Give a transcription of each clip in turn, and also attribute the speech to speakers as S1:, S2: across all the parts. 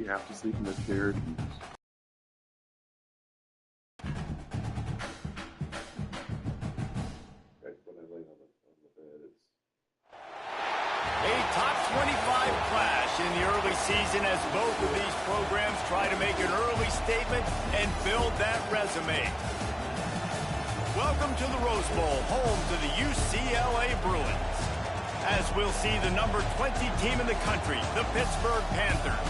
S1: have to sleep in the chair.
S2: A top 25 clash in the early season as both of these programs try to make an early statement and build that resume. Welcome to the Rose Bowl, home to the UCLA Bruins. As we'll see the number 20 team in the country, the Pittsburgh Panthers,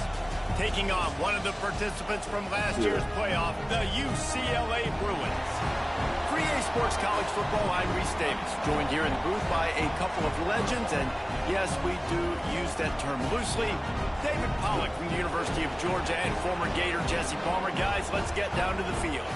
S2: taking on one of the participants from last year's playoff, the UCLA Bruins. 3A Sports College Football, I'm Reese Davis, joined here in the booth by a couple of legends, and yes, we do use that term loosely. David Pollack from the University of Georgia and former Gator Jesse Palmer. Guys, let's get down to the field.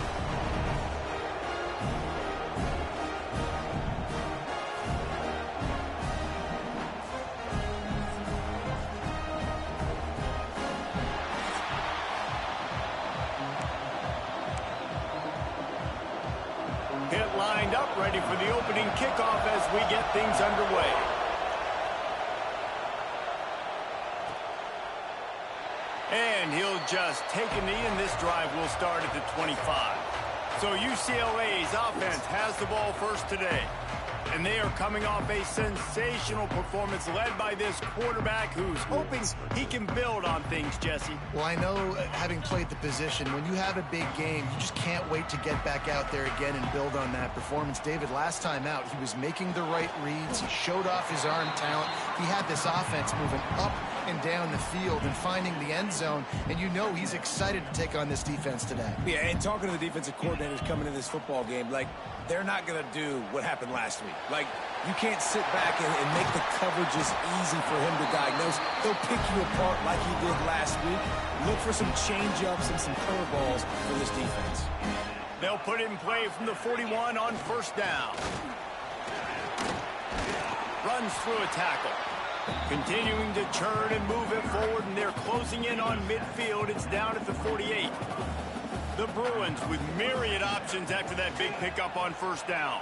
S2: Hit lined up, ready for the opening kickoff as we get things underway. And he'll just take a knee, and this drive will start at the 25. So UCLA's offense has the ball first today. And they are coming off a sensational performance led by this quarterback who's hoping he can build on things, Jesse.
S3: Well, I know, having played the position, when you have a big game, you just can't wait to get back out there again and build on that performance. David, last time out, he was making the right reads. He showed off his arm talent. He had this offense moving up and down the field and finding the end zone, and you know he's excited to take on this defense today.
S4: Yeah, and talking to the defensive coordinators coming in this football game, like, they're not going to do what happened last week. Like, you can't sit back and make the coverages easy for him to diagnose. They'll pick you apart like he did last week. Look for some change-ups and some curveballs for this defense.
S2: They'll put it in play from the 41 on first down. Runs through a tackle. Continuing to churn and move it forward, and they're closing in on midfield. It's down at the 48. The Bruins with myriad options after that big pickup on first down.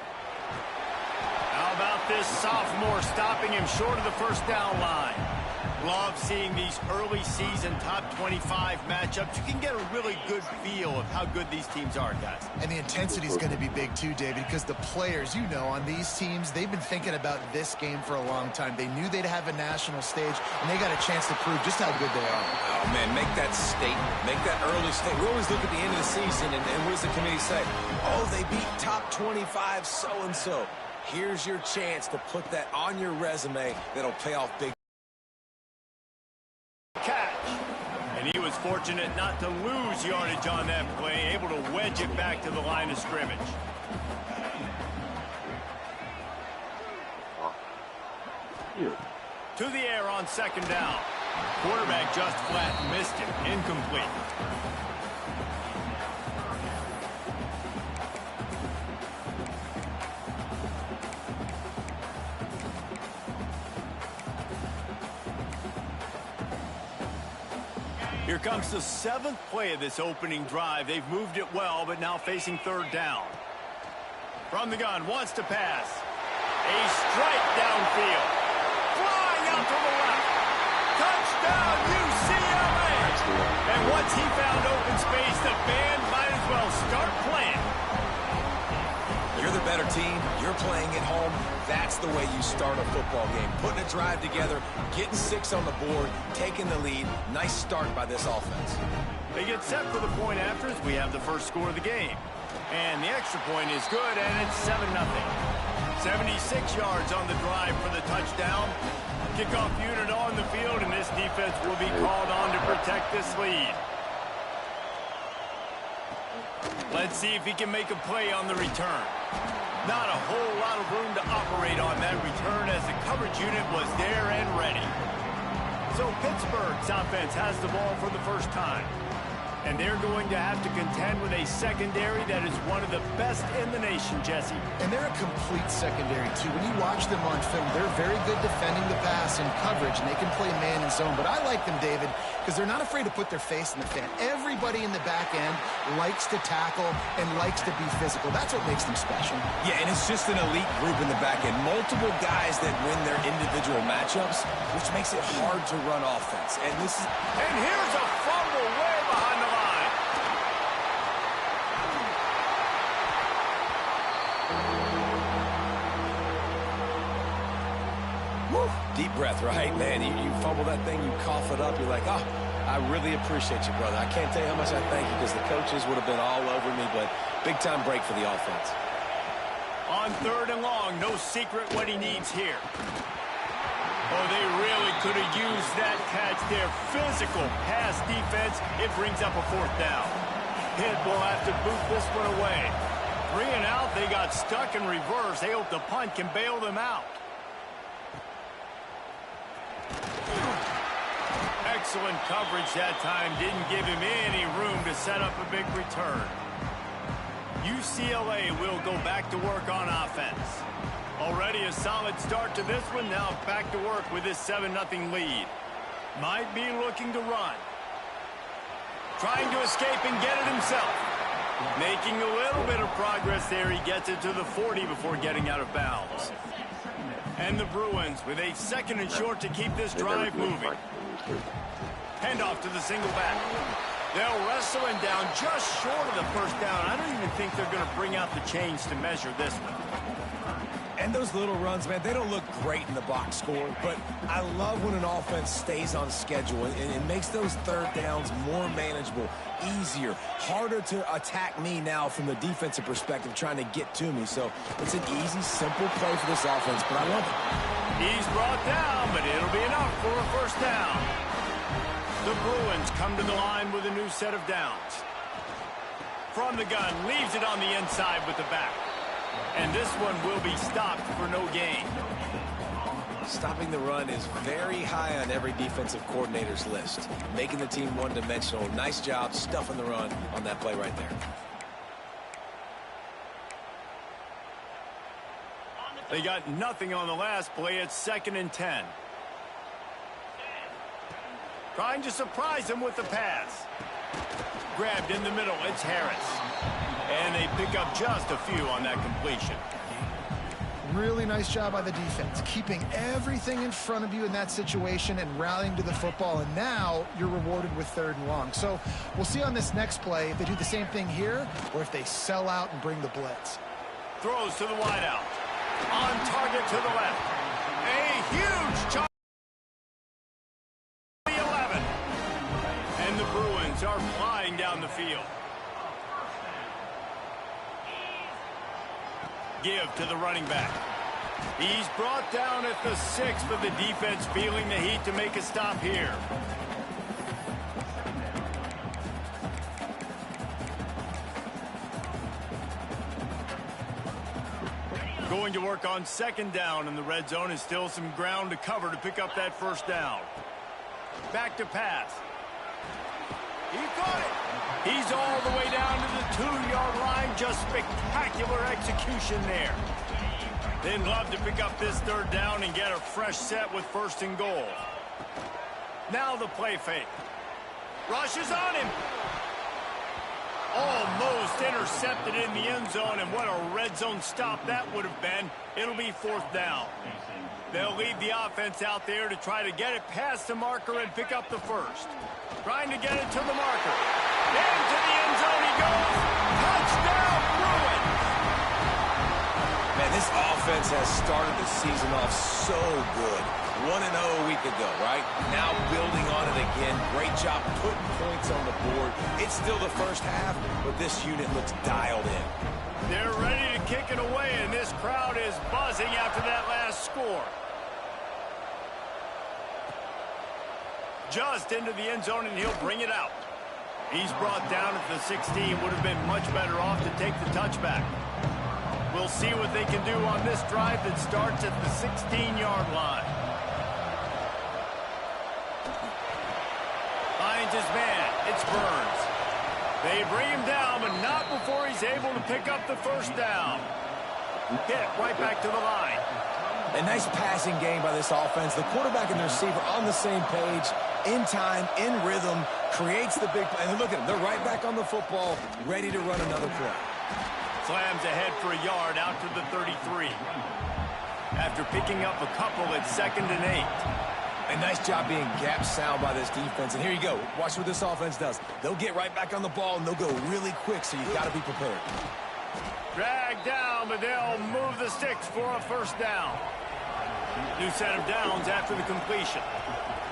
S2: How about this sophomore stopping him short of the first down line? Love seeing these early season top 25 matchups. You can get a really good feel of how good these teams are, guys.
S3: And the intensity is going to be big too, David, because the players, you know, on these teams, they've been thinking about this game for a long time. They knew they'd have a national stage, and they got a chance to prove just how good they are.
S4: Oh, man, make that statement. Make that early statement. We always look at the end of the season, and what does the committee say? Oh, they beat top 25 so-and-so. Here's your chance to put that on your resume that'll pay off big.
S2: Catch. And he was fortunate not to lose yardage on that play, able to wedge it back to the line of scrimmage. To the air on second down. Quarterback just flat missed it. Incomplete. Here comes the 7th play of this opening drive. They've moved it well, but now facing third down. From the gun, wants to pass. A strike downfield. Flying out to the left. Touchdown, UCLA! And once he found open space, the band might as well start playing.
S4: You're the better team. You're playing at home. That's the way you start a football game. Putting a drive together, getting 6 on the board, taking the lead. Nice start by this offense.
S2: They get set for the point after as we have the first score of the game. And the extra point is good, and it's 7-0. 76 yards on the drive for the touchdown. Kickoff unit on the field, and this defense will be called on to protect this lead. Let's see if he can make a play on the return. Not a whole lot of room to operate on that return as the coverage unit was there and ready. So Pittsburgh's offense has the ball for the first time. And they're going to have to contend with a secondary that is one of the best in the nation, Jesse.
S3: And they're a complete secondary, too. When you watch them on film, they're very good defending the pass and coverage, and they can play man and zone. But I like them, David, because they're not afraid to put their face in the fan. Everybody in the back end likes to tackle and likes to be physical. That's what makes them special.
S4: Yeah, and it's just an elite group in the back end. Multiple guys that win their individual matchups, which makes it hard to run offense. And here's a fumble Woo. Deep breath, right? Man, you fumble that thing, you cough it up, you're like, oh, I really appreciate you, brother. I can't tell you how much I thank you because the coaches would have been all over me, but big-time break for the offense.
S2: On 3rd and long, no secret what he needs here. Oh, they really could have used that catch there. Physical pass defense. It brings up a 4th down. Pitt will have to boot this one away. 3 and out, they got stuck in reverse. They hope the punt can bail them out. Excellent coverage that time. Didn't give him any room to set up a big return. UCLA will go back to work on offense. Already a solid start to this one. Now back to work with this 7-0 lead. Might be looking to run. Trying to escape and get it himself. Making a little bit of progress there. He gets it to the 40 before getting out of bounds. And the Bruins with a 2nd and short to keep this drive moving. Handoff to the single back. They'll wrestle him down just short of the 1st down. I don't even think they're going to bring out the chains to measure this one.
S4: And those little runs, man, they don't look great in the box score, but I love when an offense stays on schedule and it makes those 3rd downs more manageable, easier, harder to attack me now from the defensive perspective trying to get to me. So it's an easy, simple play for this offense, but I love it.
S2: He's brought down, but it'll be enough for a 1st down. The Bruins come to the line with a new set of downs. From the gun, leaves it on the inside with the back. And this one will be stopped for no gain.
S4: Stopping the run is very high on every defensive coordinator's list. Making the team one-dimensional. Nice job stuffing the run on that play right there.
S2: They got nothing on the last play. It's 2nd and 10. Trying to surprise him with the pass. Grabbed in the middle. It's Harris. And they pick up just a few on that completion.
S3: Really nice job by the defense, keeping everything in front of you in that situation and rallying to the football. And now you're rewarded with 3rd and long. So we'll see on this next play if they do the same thing here or if they sell out and bring the blitz.
S2: Throws to the wideout. On target to the left. A huge charge. The 11. And the Bruins are flying down the field. Give to the running back. He's brought down at the 6, but the defense feeling the heat to make a stop here. Going to work on 2nd down, and the red zone is still some ground to cover to pick up that 1st down. Back to pass. He got it. He's all the way down to the 2-yard line. Just spectacular execution there. They'd love to pick up this 3rd down and get a fresh set with 1st and goal. Now the play fake. Rushes on him. Almost intercepted in the end zone, and what a red zone stop that would have been. It'll be 4th down. They'll leave the offense out there to try to get it past the marker and pick up the 1st. Trying to get it to the marker. Into the end zone he goes. Touchdown, Bruins!
S4: Man, this offense has started the season off so good. 1-0 a week ago, right? Now building on it again. Great job putting points on the board. It's still the 1st half, but this unit looks dialed in.
S2: They're ready to kick it away, and this crowd is buzzing after that last score. Just into the end zone, and he'll bring it out. He's brought down at the 16. Would have been much better off to take the touchback. We'll see what they can do on this drive that starts at the 16-yard line. Finds his man. It's Burns. They bring him down, but not before he's able to pick up the 1st down. Hit right back to the line.
S4: A nice passing game by this offense. The quarterback and the receiver on the same page, in time, in rhythm, creates the big play. And look at them. They're right back on the football, ready to run another play.
S2: Slams ahead for a yard out to the 33. After picking up a couple at 2nd and 8.
S4: A nice job being gap sound by this defense. And here you go. Watch what this offense does. They'll get right back on the ball, and they'll go really quick, so you've got to be prepared.
S2: Dragged down, but they'll move the sticks for a 1st down. New set of downs after the completion.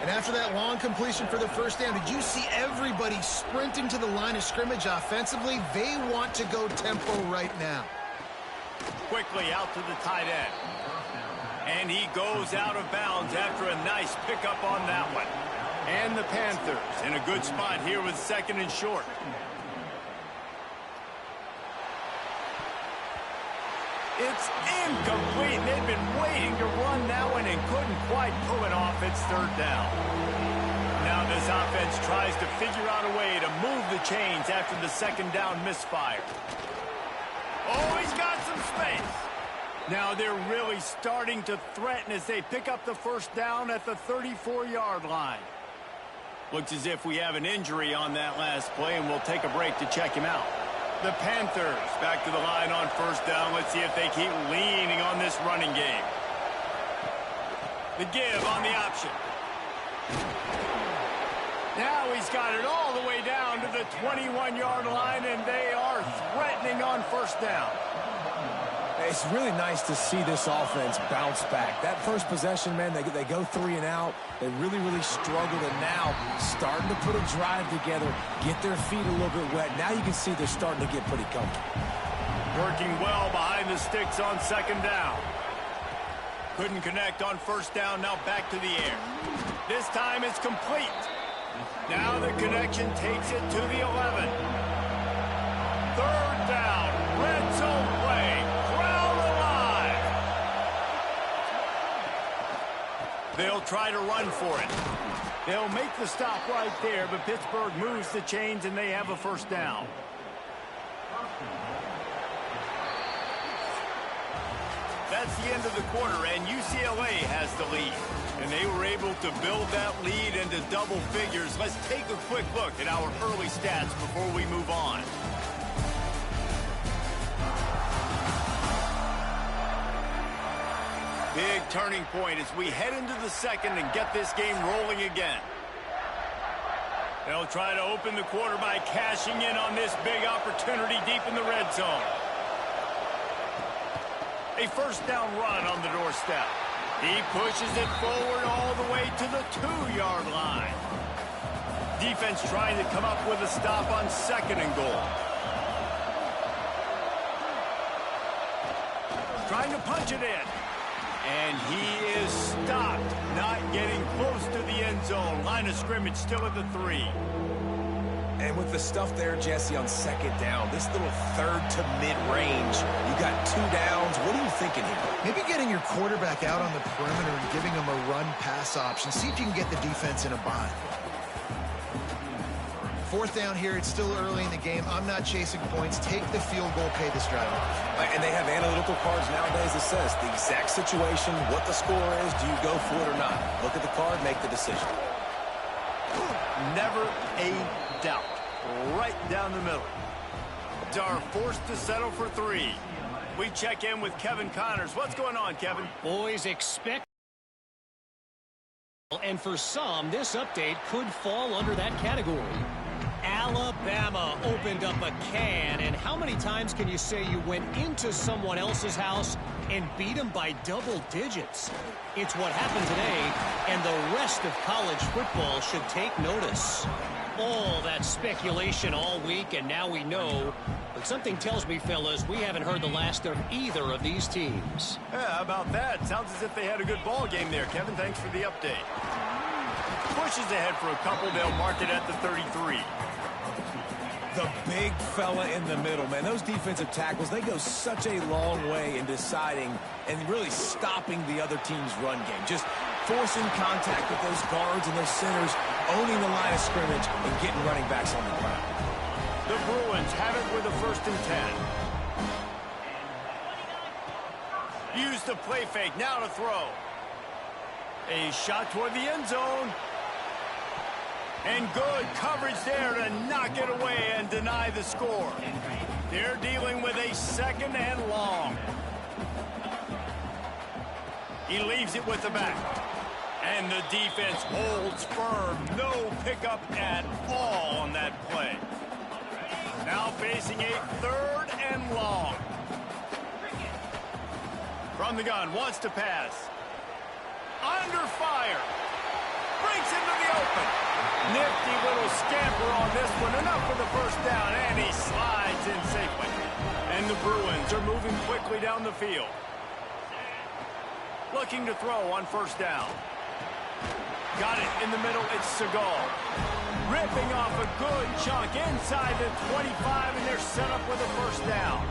S3: And after that long completion for the first down, did you see everybody sprinting to the line of scrimmage offensively? They want to go tempo right now.
S2: Quickly out to the tight end. And he goes out of bounds after a nice pickup on that one. And the Panthers in a good spot here with 2nd and short. It's incomplete. They've been waiting to run that one and couldn't quite pull it off. It's 3rd down. Now this offense tries to figure out a way to move the chains after the 2nd down misfire. Oh, he's got some space. Now they're really starting to threaten as they pick up the 1st down at the 34-yard line. Looks as if we have an injury on that last play, and we'll take a break to check him out. The Panthers back to the line on 1st down. Let's see if they keep leaning on this running game. The give on the option. Now he's got it all the way down to the 21-yard line, and they are threatening on 1st down.
S4: It's really nice to see this offense bounce back. That first possession, man, they go 3 and out. They really struggled, and now starting to put a drive together, get their feet a little bit wet. Now you can see they're starting to get pretty comfortable.
S2: Working well behind the sticks on 2nd down. Couldn't connect on 1st down, now back to the air. This time it's complete. Now the connection takes it to the 11. 3rd down, red zone play. They'll try to run for it. They'll make the stop right there, but Pittsburgh moves the chains and they have a 1st down. That's the end of the quarter, and UCLA has the lead. And they were able to build that lead into double figures. Let's take a quick look at our early stats before we move on. Big turning point as we head into the 2nd and get this game rolling again. They'll try to open the quarter by cashing in on this big opportunity deep in the red zone. A 1st down run on the doorstep. He pushes it forward all the way to the 2-yard line. Defense trying to come up with a stop on 2nd and goal. Trying to punch it in. And he is stopped, not getting close to the end zone. Line of scrimmage still at the 3.
S4: And with the stuff there, Jesse, on 2nd down, this little 3rd to mid-range, you got 2 downs. What are you thinking here?
S3: Maybe getting your quarterback out on the perimeter and giving him a run-pass option. See if you can get the defense in a bind. 4th down here. It's still early in the game. I'm not chasing points. Take the field goal, pay this driver.
S4: And they have analytical cards nowadays that says the exact situation, what the score is, do you go for it or not? Look at the card, make the decision.
S2: Never a doubt. Right down the middle. They are forced to settle for 3. We check in with Kevin Connors. What's going on, Kevin?
S1: Boys, expect. And for some, this update could fall under that category. Alabama opened up a can, and how many times can you say you went into someone else's house and beat them by double digits? It's what happened today, and the rest of college football should take notice. All that speculation all week, and now we know. But something tells me, fellas, we haven't heard the last of either of these teams.
S2: Yeah, how about that? Sounds as if they had a good ball game there, Kevin. Thanks for the update. Pushes ahead for a couple. They'll mark it at the 33.
S4: The big fella in the middle, man. Those defensive tackles, they go such a long way in deciding and really stopping the other team's run game. Just forcing contact with those guards and those centers, owning the line of scrimmage, and getting running backs on the ground.
S2: The Bruins have it with a 1st and 10. Use the play fake, now to throw. A shot toward the end zone. And good coverage there to knock it away and deny the score. They're dealing with a 2nd and long. He leaves it with the back. And the defense holds firm. No pickup at all on that play. Now facing a 3rd and long. From the gun, wants to pass. open. Nifty little scamper on this one. Enough for the first down, and he slides in safely. And the Bruins are moving quickly down the field. Looking to throw on first down. Got it in the middle. It's Seagal. Ripping off a good chunk inside the 25, and they're set up with a first down.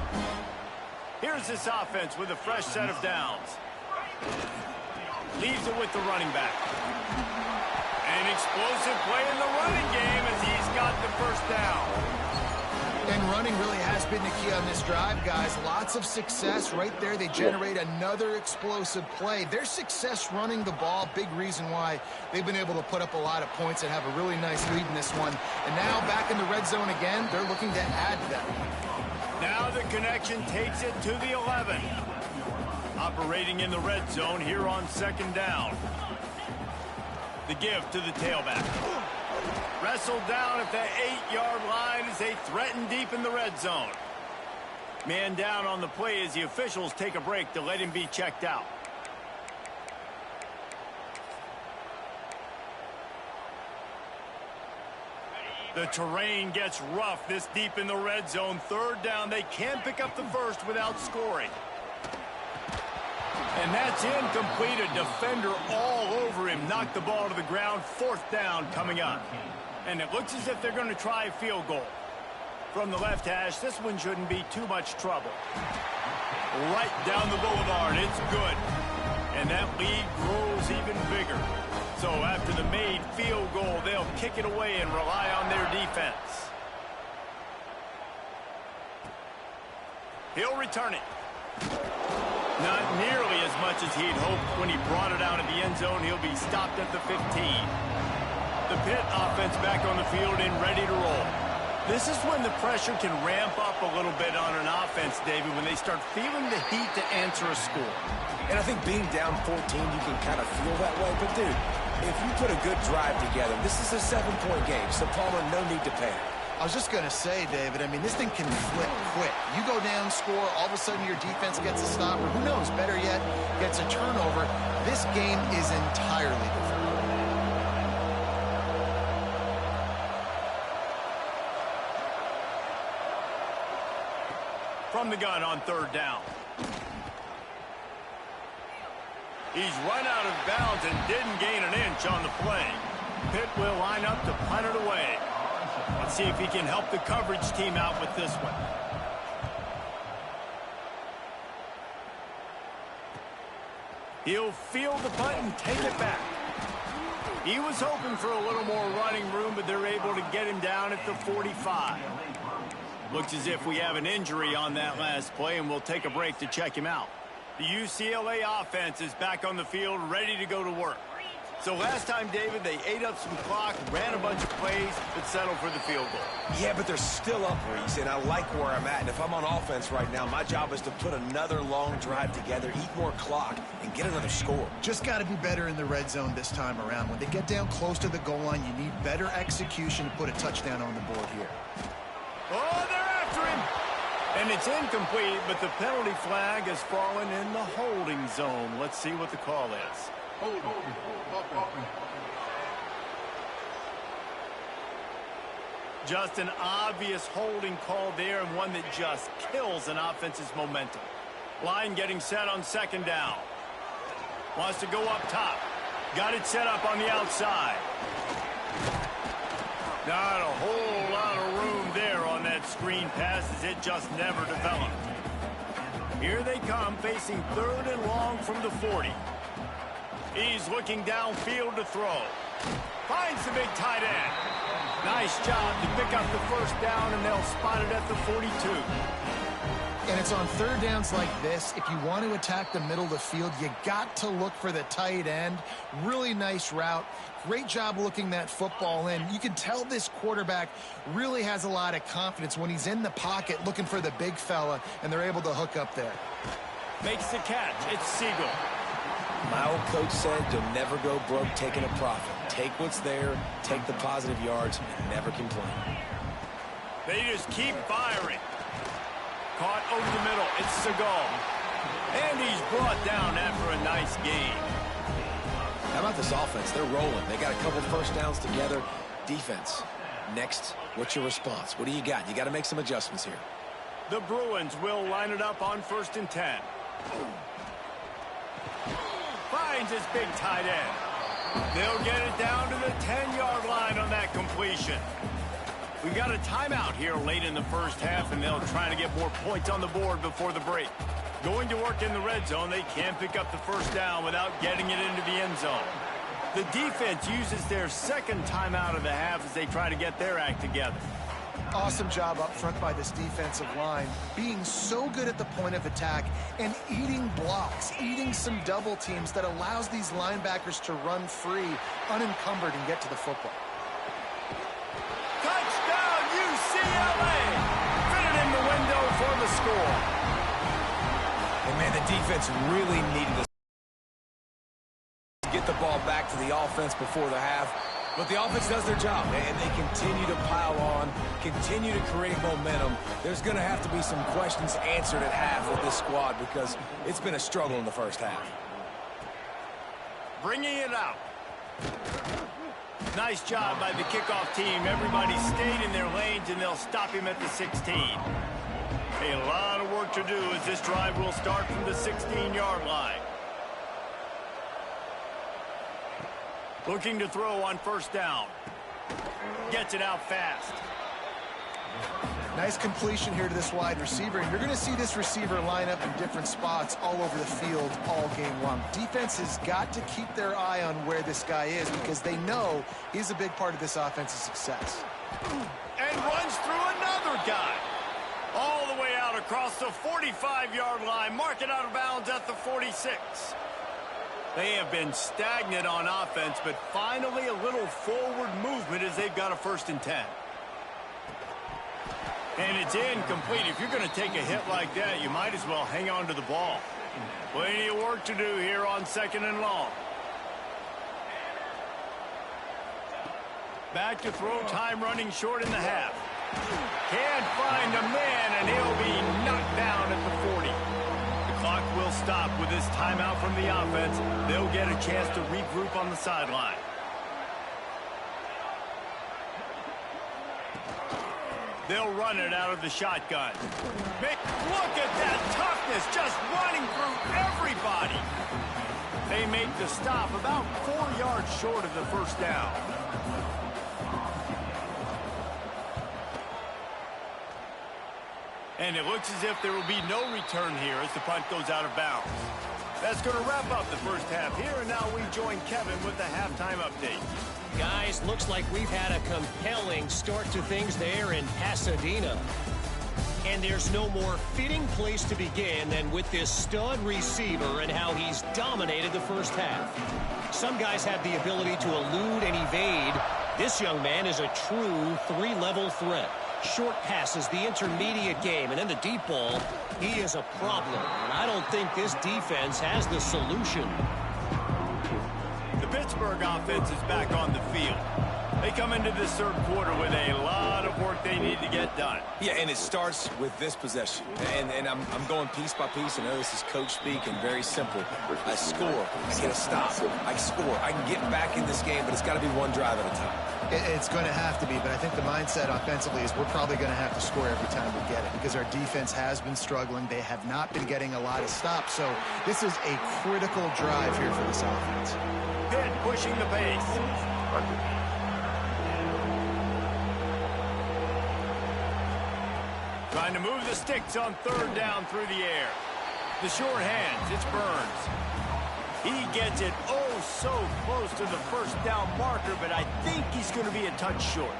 S2: Here's this offense with a fresh set of downs. Leaves it with the running back. An explosive play in the running game as he's got the first down.
S3: And running really has been the key on this drive, guys. Lots of success right there. They generate another explosive play. Their success running the ball, big reason why they've been able to put up a lot of points and have a really nice lead in this one. And now back in the red zone again, they're looking to add to that.
S2: Now the connection takes it to the 11. Operating in the red zone here on second down. The give to the tailback. Wrestled down at the 8-yard line as they threaten deep in the red zone. Man down on the play as the officials take a break to let him be checked out. The terrain gets rough this deep in the red zone. Third down. They can pick up the first without scoring. And that's incomplete. A defender all over him. Knocked the ball to the ground. Fourth down coming up. And it looks as if they're going to try a field goal. From the left hash, this one shouldn't be too much trouble. Right down the boulevard. It's good. And that lead grows even bigger. So after the made field goal, they'll kick it away and rely on their defense. He'll return it. Not nearly as much as he'd hoped when he brought it out of the end zone. He'll be stopped at the 15. The Pitt offense back on the field and ready to roll. This is when the pressure can ramp up a little bit on an offense, David, when they start feeling the heat to answer a score.
S4: And I think being down 14, you can kind of feel that way. But, dude, if you put a good drive together, this is a 7-point game, so Palmer, no need to panic.
S3: I was just going to say, David, I mean, this thing can flip quick. You go down, score, all of a sudden your defense gets a stop, or who knows, better yet, gets a turnover. This game is entirely different.
S2: From the gun on third down. He's run out of bounds and didn't gain an inch on the play. Pitt will line up to punt it away. Let's see if he can help the coverage team out with this one. He'll field the punt and take it back. He was hoping for a little more running room, but they're able to get him down at the 45. Looks as if we have an injury on that last play, and we'll take a break to check him out. The UCLA offense is back on the field, ready to go to work. So last time, David, they ate up some clock, ran a bunch of plays, but settled for the field goal.
S4: Yeah, but they're still up, Reese, and I like where I'm at. And if I'm on offense right now, my job is to put another long drive together, eat more clock, and get another score.
S3: Just got to be better in the red zone this time around. When they get down close to the goal line, you need better execution to put a touchdown on the board here.
S2: Oh, they're after him! And it's incomplete, but the penalty flag has fallen in the holding zone. Let's see what the call is. Just an obvious holding call there, and one that just kills an offense's momentum. Line getting set on second down. Wants to go up top. Got it set up on the outside. Not a whole lot of room there on that screen pass as it just never developed. Here they come, facing third and long from the 40. He's looking downfield to throw. Finds the big tight end. Nice job to pick up the first down, and they'll spot it at the 42.
S3: And it's on third downs like this. If you want to attack the middle of the field, you got to look for the tight end. Really nice route. Great job looking that football in. You can tell this quarterback really has a lot of confidence when he's in the pocket looking for the big fella, and they're able to hook up there.
S2: Makes the catch. It's Siegel.
S4: My old coach said you'll never go broke taking a profit. Take what's there, take the positive yards, and never complain.
S2: They just keep firing. Caught over the middle. It's Seagal. And he's brought down after a nice game.
S4: How about this offense. They're rolling. They got a couple first downs together. Defense, next, what's your response? What do you got? You got to make some adjustments here.
S2: The Bruins will line it up on 1st and 10. Finds his big tight end. They'll get it down to the 10-yard line on that completion. We got a timeout here late in the first half, and they'll try to get more points on the board before the break. Going to work in the red zone, they can't pick up the first down without getting it into the end zone. The defense uses their second timeout of the half as they try to get their act together.
S3: Awesome job up front by this defensive line, being so good at the point of attack and eating blocks, eating some double teams that allows these linebackers to run free, unencumbered, and get to the football.
S2: Touchdown, UCLA! Fitted in the window for the score.
S4: And, man, the defense really needed to get the ball back to the offense before the half. But the offense does their job, and they continue to pile on, continue to create momentum. There's going to have to be some questions answered at half with this squad because it's been a struggle in the first half.
S2: Bringing it out. Nice job by the kickoff team. Everybody stayed in their lanes, and they'll stop him at the 16. A lot of work to do as this drive will start from the 16-yard line. Looking to throw on 1st down. Gets it out fast.
S3: Nice completion here to this wide receiver. And you're going to see this receiver line up in different spots all over the field all game long. Defense has got to keep their eye on where this guy is because they know he's a big part of this offense's success.
S2: And runs through another guy. All the way out across the 45-yard line. Mark it out of bounds at the 46. They have been stagnant on offense, but finally a little forward movement as they've got a 1st and 10. And it's incomplete. If you're going to take a hit like that, you might as well hang on to the ball. Plenty of work to do here on 2nd and long. Back to throw time, running short in the half. Can't find a man, and he'll be knocked down at the 40. Clock will stop with this timeout from the offense. They'll get a chance to regroup on the sideline. They'll run it out of the shotgun. Look at that toughness, just running through everybody. They make the stop about 4 yards short of the 1st down. And it looks as if there will be no return here as the punt goes out of bounds. That's going to wrap up the first half here, and now we join Kevin with the halftime update.
S1: Guys, looks like we've had a compelling start to things there in Pasadena. And there's no more fitting place to begin than with this stud receiver and how he's dominated the first half. Some guys have the ability to elude and evade. This young man is a true 3-level threat. Short passes, the intermediate game, and then the deep ball. He is a problem, and I don't think this defense has the solution.
S2: The Pittsburgh offense is back on the field. They come into this 3rd quarter with a lot of work they need to get done.
S4: Yeah, and it starts with this possession. And I'm going piece by piece. I know this is coach speak and very simple. I score. I get a stop. I score. I can get back in this game, but it's got to be one drive at a time.
S3: It's going to have to be, but I think the mindset offensively is we're probably going to have to score every time we get it because our defense has been struggling. They have not been getting a lot of stops, so this is a critical drive here for this offense.
S2: Pitt pushing the pace. Trying to move the sticks on 3rd down through the air. The short hands, it's Burns. He gets it so close to the 1st down marker, but I think he's going to be a touch short.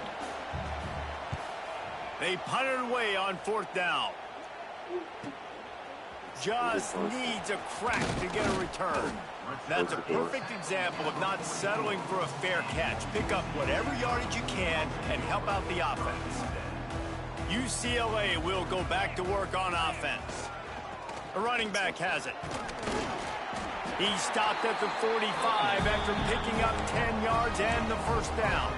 S2: They punt it away on 4th down. Just needs a crack to get a return. That's a perfect example of not settling for a fair catch. Pick up whatever yardage you can and help out the offense. UCLA will go back to work on offense. The running back has it. He stopped at the 45 after picking up 10 yards and the 1st down.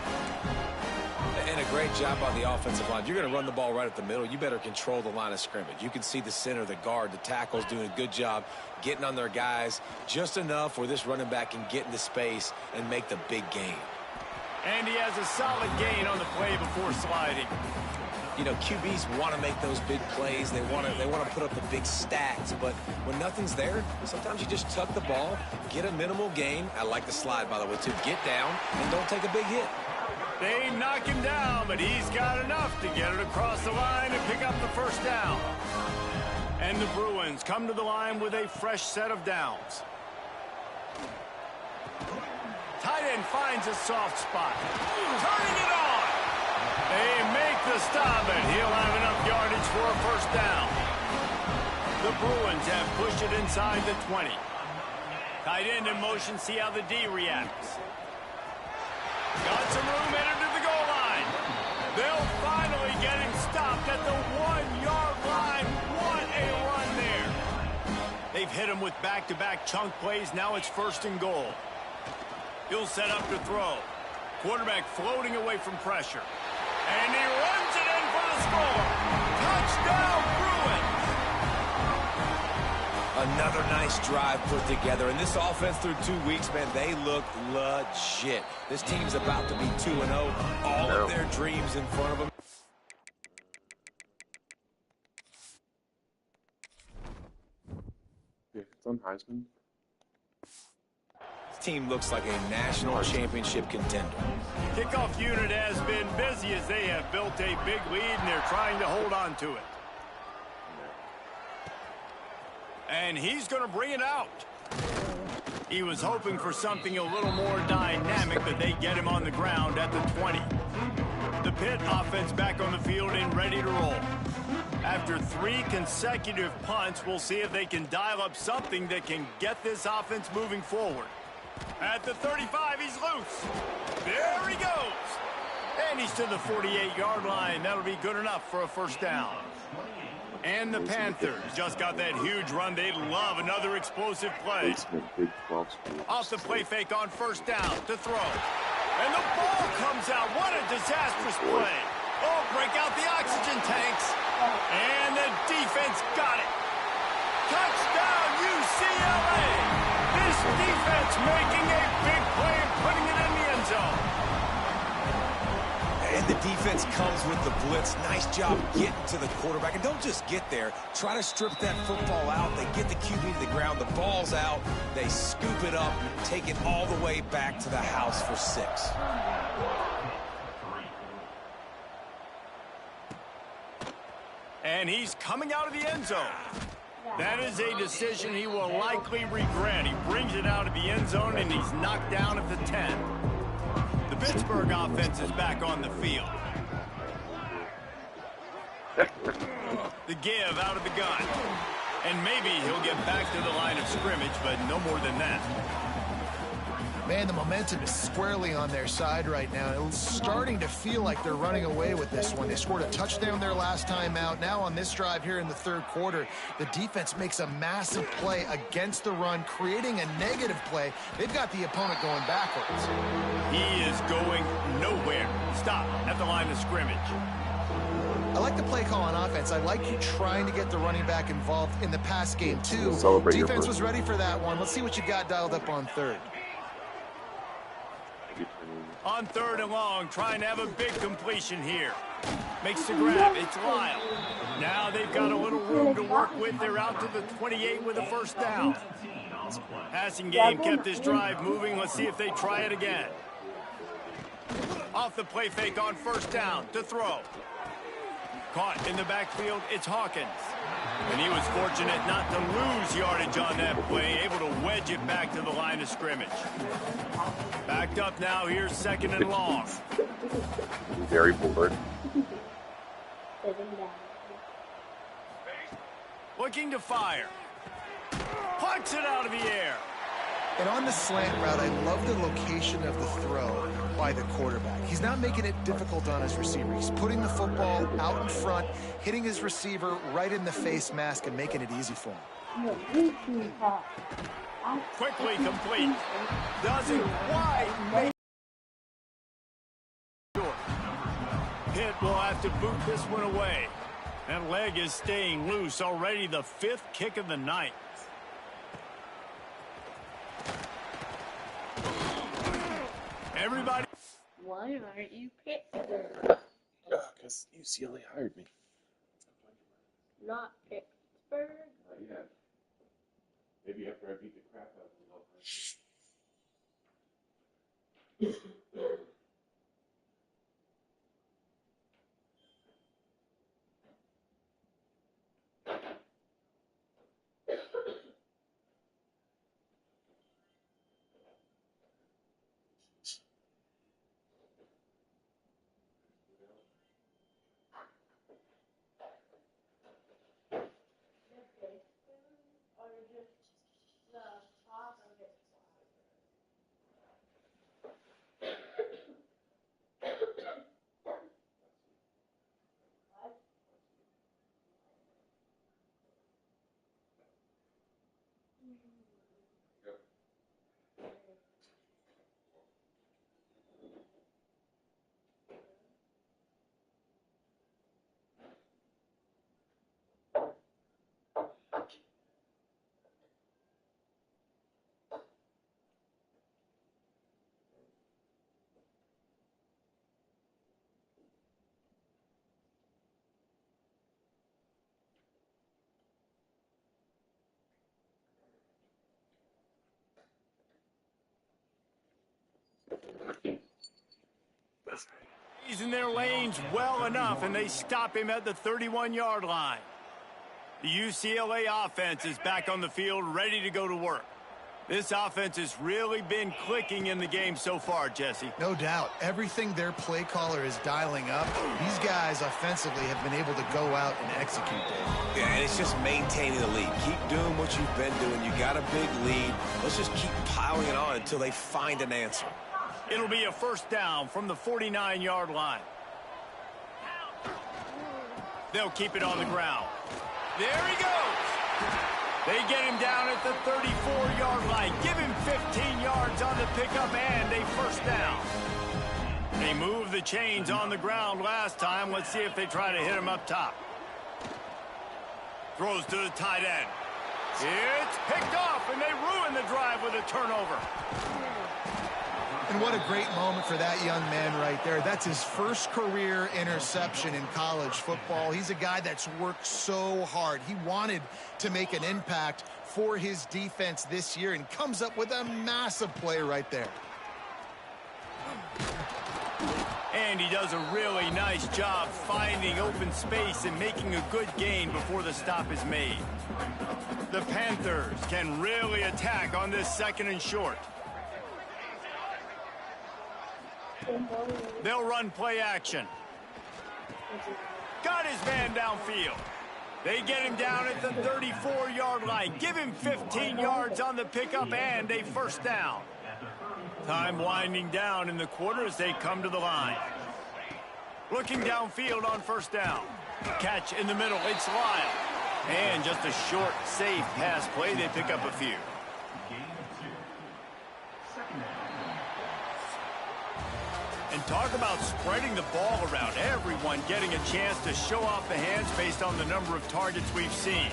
S4: And a great job on the offensive line. If you're going to run the ball right at the middle, you better control the line of scrimmage. You can see the center, the guard, the tackles doing a good job getting on their guys just enough where this running back can get into space and make the big gain.
S2: And he has a solid gain on the play before sliding.
S4: You know, QBs want to make those big plays. They want to put up the big stats. But when nothing's there, sometimes you just tuck the ball, get a minimal gain. I like the slide, by the way, to get down and don't take a big hit.
S2: They knock him down, but he's got enough to get it across the line and pick up the first down. And the Bruins come to the line with a fresh set of downs. Tight end finds a soft spot. Turning it on. They make the stop, and he'll have enough yardage for a first down. The Bruins have pushed it inside the 20. Tight end in motion, see how the D reacts. Got some room, headed to the goal line. They'll finally get him stopped at the 1-yard line. What a run there. They've hit him with back-to-back chunk plays. Now it's 1st and goal. He'll set up to throw. Quarterback floating away from pressure. And he runs it in for the score. Touchdown, Bruins.
S4: Another nice drive put together. And this offense through 2 weeks, man, they look legit. This team's about to be 2-0. All of their dreams in front of them.
S5: Yeah, it's on Heisman.
S4: This team looks like a national championship contender.
S2: Kickoff unit has been busy as they have built a big lead, and they're trying to hold on to it. And he's going to bring it out. He was hoping for something a little more dynamic, but they get him on the ground at the 20. The Pitt offense back on the field and ready to roll. After 3 consecutive punts, we'll see if they can dial up something that can get this offense moving forward. At the 35, he's loose. There he goes. And he's to the 48-yard line. That'll be good enough for a first down. And the Panthers just got that huge run. They love another explosive play. Off the play fake on first down to throw. And the ball comes out. What a disastrous play. Oh, break out the oxygen tanks. And the defense got it. Touchdown, UCLA. This defense making a big play and putting it in the end zone.
S4: And the defense comes with the blitz. Nice job getting to the quarterback. And don't just get there. Try to strip that football out. They get the QB to the ground. The ball's out. They scoop it up, take it all the way back to the house for 6.
S2: And he's coming out of the end zone. That is a decision he will likely regret. He brings it out of the end zone, and he's knocked down at the 10. The Pittsburgh offense is back on the field. The give out of the gun. And maybe he'll get back to the line of scrimmage, but no more than that.
S3: Man, the momentum is squarely on their side right now. It's starting to feel like they're running away with this one. They scored a touchdown their last time out. Now on this drive here in the 3rd quarter, the defense makes a massive play against the run, creating a negative play. They've got the opponent going backwards.
S2: He is going nowhere. Stop at the line of scrimmage.
S3: I like the play call on offense. I like you trying to get the running back involved in the pass game, too. Defense was ready for that one. Let's see what you got dialed up on 3rd.
S2: On 3rd and long, trying to have a big completion here. Makes the grab. It's Lyle. Now they've got a little room to work with. They're out to the 28 with a first down. Passing game kept this drive moving. Let's see if they try it again. Off the play fake on first down to throw. Caught in the backfield, it's Hawkins. And he was fortunate not to lose yardage on that play, able to wedge it back to the line of scrimmage. Backed up now, here's 2nd and long.
S5: Very bored.
S2: Looking to fire. Punts it out of the air.
S3: And on the slant route, I love the location of the throw by the quarterback. He's not making it difficult on his receiver. He's putting the football out in front, hitting his receiver right in the face mask and making it easy for him.
S2: Quickly complete. Doesn't quite make it. have to boot this one away. That leg is staying loose. Already the 5th kick of the night. Everybody.
S6: Why aren't you Pittsburgh?
S5: Because UCLA hired me.
S6: Not Pittsburgh?
S5: Yeah. Maybe after I beat the crap out of them, they'll hire me.
S2: He's in their lanes well enough, and they stop him at the 31-yard line. The UCLA offense is back on the field, ready to go to work. This offense has really been clicking in the game so far, Jesse.
S3: No doubt. Everything their play caller is dialing up, these guys offensively have been able to go out and execute, Dave.
S4: Yeah, and it's just maintaining the lead. Keep doing what you've been doing. You got a big lead. Let's just keep piling it on until they find an answer.
S2: It'll be a first down from the 49-yard line. They'll keep it on the ground. There he goes. They get him down at the 34-yard line. Give him 15 yards on the pickup and a first down. They moved the chains on the ground last time. Let's see if they try to hit him up top. Throws to the tight end. It's picked off, and they ruin the drive with a turnover.
S3: And what a great moment for that young man right there. That's his first career interception in college football. He's a guy that's worked so hard. He wanted to make an impact for his defense this year and comes up with a massive play right there.
S2: And he does a really nice job finding open space and making a good gain before the stop is made. The Panthers can really attack on this 2nd and short. They'll run play action. Got his man downfield. They get him down at the 34-yard line. Give him 15 yards on the pickup and a first down. Time winding down in the quarter as they come to the line. Looking downfield on first down. Catch in the middle. It's Lyle. And just a short, safe pass play. They pick up a few. And talk about spreading the ball around. Everyone getting a chance to show off the hands based on the number of targets we've seen.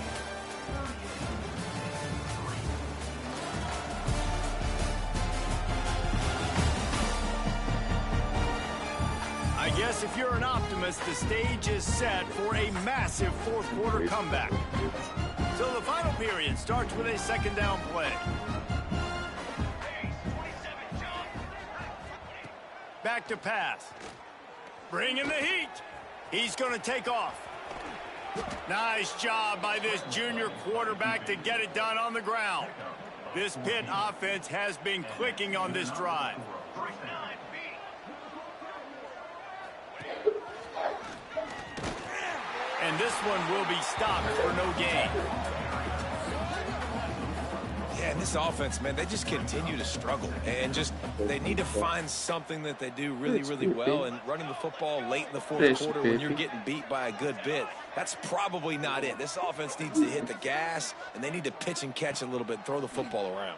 S2: I guess if you're an optimist, the stage is set for a massive fourth-quarter comeback. So the final period starts with a second down play. Back to pass. Bring in the heat. He's going to take off. Nice job by this junior quarterback to get it done on the ground. This Pitt offense has been clicking on this drive. And this one will be stopped for no gain.
S4: Yeah, and this offense, man, they just continue to struggle. And just, they need to find something that they do really, really well. And running the football late in the fourth quarter when you're getting beat by a good bit, that's probably not it. This offense needs to hit the gas, and they need to pitch and catch a little bit and throw the football around.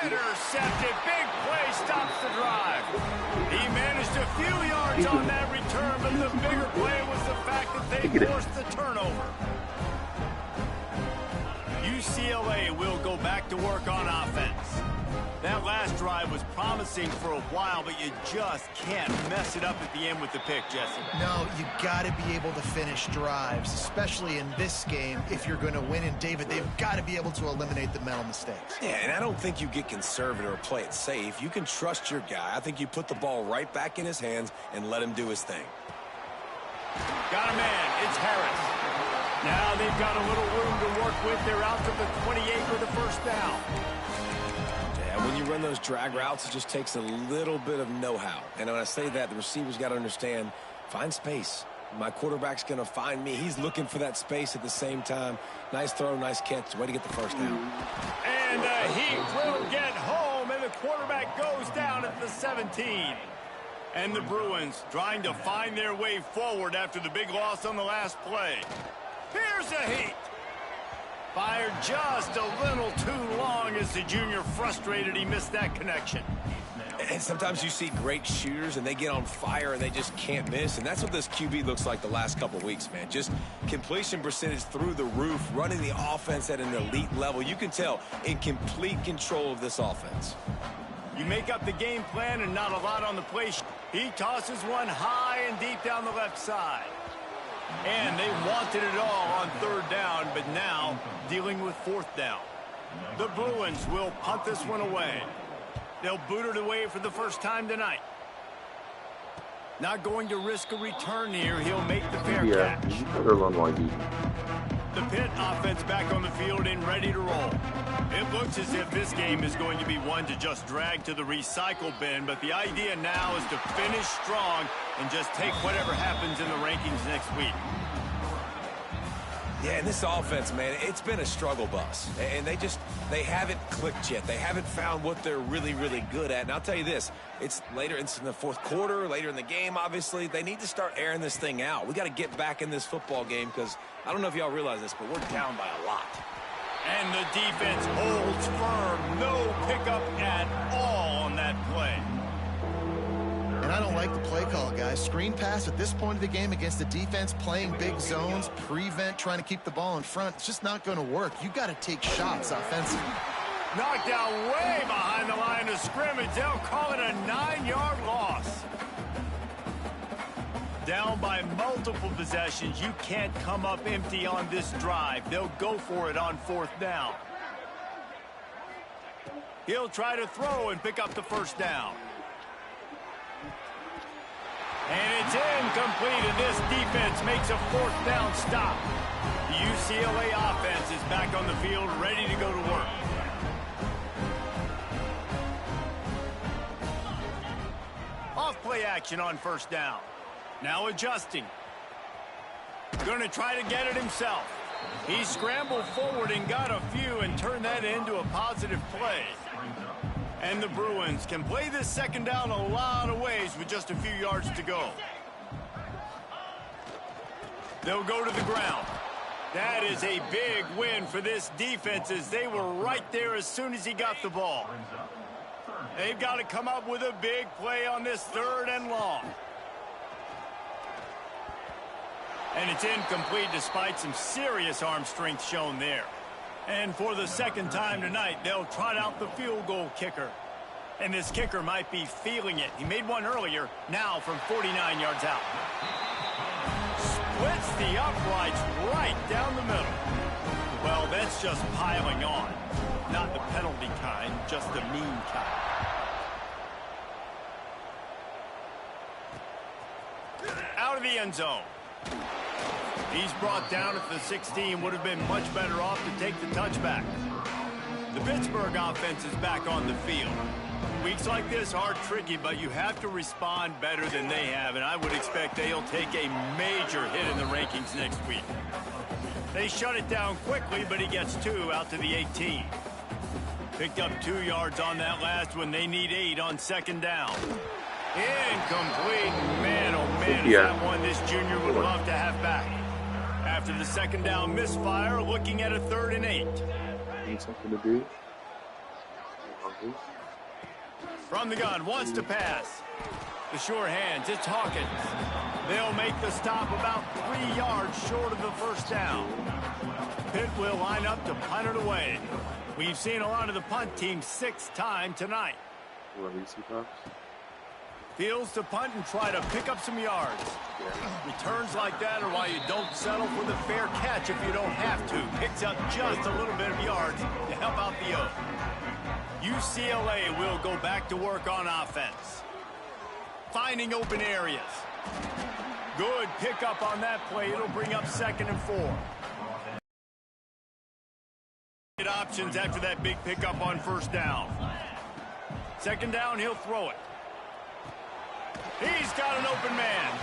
S2: Intercepted. Big play stops the drive. He managed a few yards on that return. And the bigger play was the fact that they forced the turnover. UCLA will go back to work on offense. That last drive was promising for a while, but you just can't mess it up at the end with the pick, Jesse.
S3: No, you got to be able to finish drives, especially in this game if you're going to win. And, David, they've got to be able to eliminate the mental mistakes.
S4: Yeah, and I don't think you get conservative or play it safe. You can trust your guy. I think you put the ball right back in his hands and let him do his thing.
S2: Got a man. It's Harris. Now they've got a little room to work with. They're out to the 28 with a first down.
S4: Yeah, when you run those drag routes, it just takes a little bit of know-how. And when I say that, the receivers got to understand, find space. My quarterback's going to find me. He's looking for that space at the same time. Nice throw, nice catch. Way to get the first down.
S2: And he will get home, and the quarterback goes down at the 17. And the Bruins trying to find their way forward after the big loss on the last play. Here's a heat. Fired just a little too long as the junior frustrated he missed that connection.
S4: And sometimes you see great shooters and they get on fire and they just can't miss. And that's what this QB looks like the last couple weeks, man. Just completion percentage through the roof, running the offense at an elite level. You can tell in complete control of this offense.
S2: You make up the game plan and not a lot on the play. He tosses one high and deep down the left side. And they wanted it all on third down, but now dealing with fourth down. The Bruins will punt this one away. They'll boot it away for the first time tonight. Not going to risk a return here. He'll make the fair catch. The Pitt offense back on the field and ready to roll. It looks as if this game is going to be one to just drag to the recycle bin, but the idea now is to finish strong and just take whatever happens in the rankings next week.
S4: Yeah, and this offense, man, it's been a struggle bus. And they haven't clicked yet. They haven't found what they're really, really good at. And I'll tell you this, it's later in the fourth quarter, later in the game, obviously. They need to start airing this thing out. We got to get back in this football game because I don't know if y'all realize this, but we're down by a lot.
S2: And the defense holds firm. No pickup at all on that play.
S3: And I don't like the play call, guys. Screen pass at this point of the game against the defense playing big zones, prevent, trying to keep the ball in front. It's just not going to work. You got to take shots offensively.
S2: Knocked down way behind the line of scrimmage. They'll call it a 9-yard loss. Down by multiple possessions. You can't come up empty on this drive. They'll go for it on fourth down. He'll try to throw and pick up the first down. And it's incomplete, and this defense makes a fourth down stop. The UCLA offense is back on the field, ready to go to work. Off play action on first down. Now adjusting. Going to try to get it himself. He scrambled forward and got a few and turned that into a positive play. And the Bruins can play this second down a lot of ways with just a few yards to go. They'll go to the ground. That is a big win for this defense as they were right there as soon as he got the ball. They've got to come up with a big play on this third and long. And it's incomplete despite some serious arm strength shown there. And for the second time tonight, they'll trot out the field goal kicker. And this kicker might be feeling it. He made one earlier, now from 49 yards out. Splits the uprights right down the middle. Well, that's just piling on. Not the penalty kind, just the mean kind. Out of the end zone. He's brought down at the 16. Would have been much better off to take the touchback. The Pittsburgh offense is back on the field. Weeks like this are tricky, but you have to respond better than they have, and I would expect they'll take a major hit in the rankings next week. They shut it down quickly, but he gets 2 out to the 18. Picked up 2 yards on that last one. They need 8 on second down. Incomplete. Man, oh man, is that one this junior would love to have back. After the second down misfire, looking at a 3rd and 8.
S5: Need something to do.
S2: From the gun, wants to pass. The sure hands, it's Hawkins. They'll make the stop about 3 yards short of the first down. Pitt will line up to punt it away. We've seen a lot of the punt team 6th time tonight. Fields to punt and try to pick up some yards. Returns like that are why you don't settle for the fair catch if you don't have to. Picks up just a little bit of yards to help out the O. UCLA will go back to work on offense. Finding open areas. Good pickup on that play. It'll bring up 2nd and 4. Options after that big pickup on first down. 2nd down, he'll throw it. He's got an open man.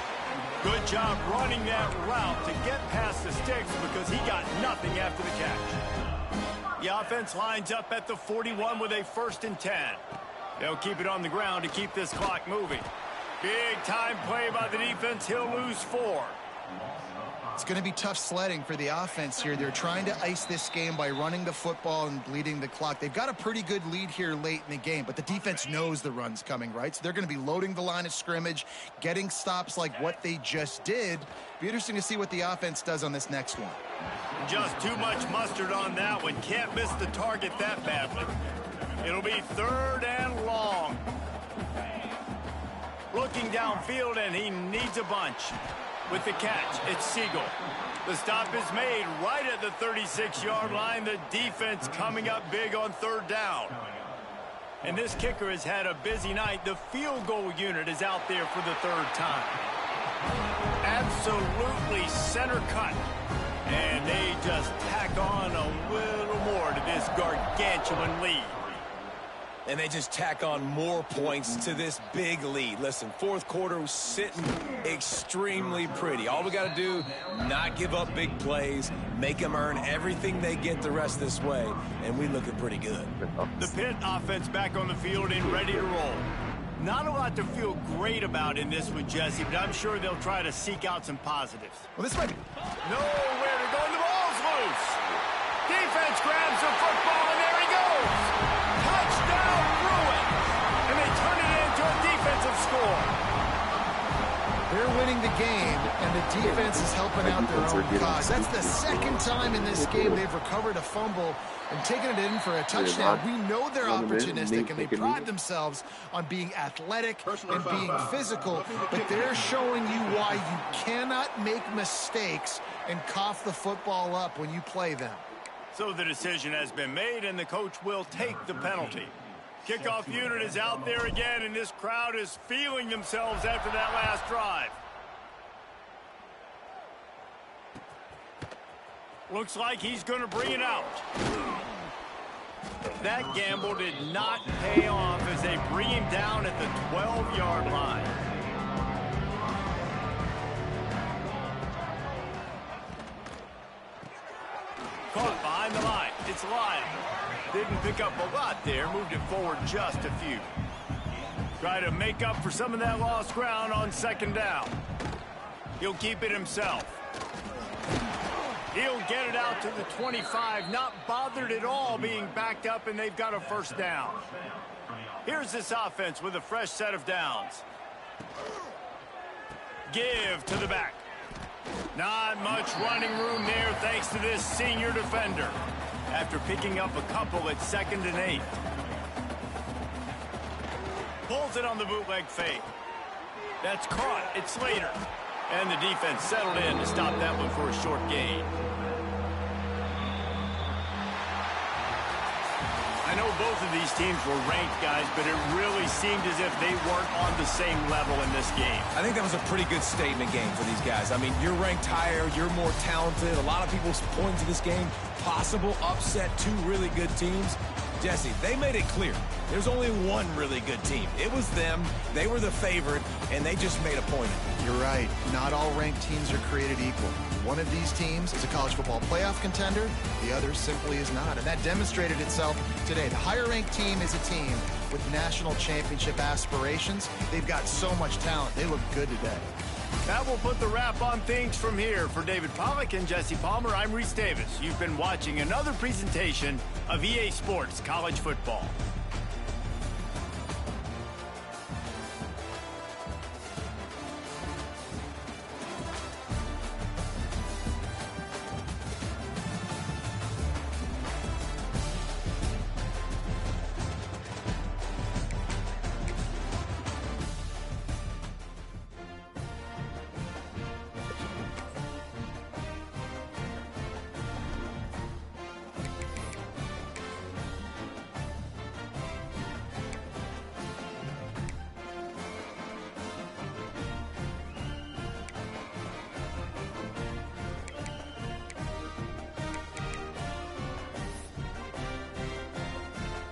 S2: Good job running that route to get past the sticks because he got nothing after the catch. The offense lines up at the 41 with a 1st and 10. They'll keep it on the ground to keep this clock moving. Big time play by the defense. He'll lose 4.
S3: It's going to be tough sledding for the offense here. They're trying to ice this game by running the football and bleeding the clock. They've got a pretty good lead here late in the game, but the defense knows the run's coming, right? So they're going to be loading the line of scrimmage, getting stops like what they just did. Be interesting to see what the offense does on this next one.
S2: Just too much mustard on that one. Can't miss the target that badly. It'll be 3rd and long. Looking downfield, and he needs a bunch. With the catch, it's Siegel. The stop is made right at the 36-yard line. The defense coming up big on 3rd down. And this kicker has had a busy night. The field goal unit is out there for the 3rd time. Absolutely center cut. And they just tack on a little more to this gargantuan lead.
S4: And they just tack on more points to this big lead. Listen, 4th quarter was sitting extremely pretty. All we got to do, not give up big plays, make them earn everything they get the rest this way, and we looking pretty good.
S2: The Pitt offense back on the field and ready to roll. Not a lot to feel great about in this one, Jesse, but I'm sure they'll try to seek out some positives.
S3: Well, this might be...
S2: Nowhere to go, and the ball's loose. Defense grabs the football, and there he goes. Touchdown, Bruins! And they turn it into a defensive score.
S3: They're winning the game, and the defense is helping out their own cause. That's the 2nd time in this game they've recovered a fumble and taken it in for a touchdown. We know they're opportunistic, and they pride themselves on being athletic and being physical, but they're showing you why you cannot make mistakes and cough the football up when you play them.
S2: So the decision has been made, and the coach will take the penalty. Kickoff unit is out there again, and this crowd is feeling themselves after that last drive. Looks like he's going to bring it out. That gamble did not pay off as they bring him down at the 12-yard line. Caught behind the line. It's Lyle. Didn't pick up a lot there. Moved it forward just a few. Try to make up for some of that lost ground on 2nd down. He'll keep it himself. He'll get it out to the 25. Not bothered at all being backed up, and they've got a 1st down. Here's this offense with a fresh set of downs. Give to the back. Not much running room there thanks to this senior defender. After picking up a couple at 2nd and 8. Pulls it on the bootleg fake. That's caught. It's Slater. And the defense settled in to stop that one for a short gain. I know both of these teams were ranked, guys, but it really seemed as if they weren't on the same level in this game.
S4: I think that was a pretty good statement game for these guys. I mean, you're ranked higher, you're more talented. A lot of people point to this game, possible upset, 2 really good teams. Jesse, they made it clear. There's only one really good team. It was them. They were the favorite, and they just made a point of it.
S3: You're right. Not all ranked teams are created equal. One of these teams is a college football playoff contender. The other simply is not. And that demonstrated itself today. The higher-ranked team is a team with national championship aspirations. They've got so much talent. They look good today.
S2: That will put the wrap on things from here. For David Pollack and Jesse Palmer, I'm Reese Davis. You've been watching another presentation of EA Sports College Football.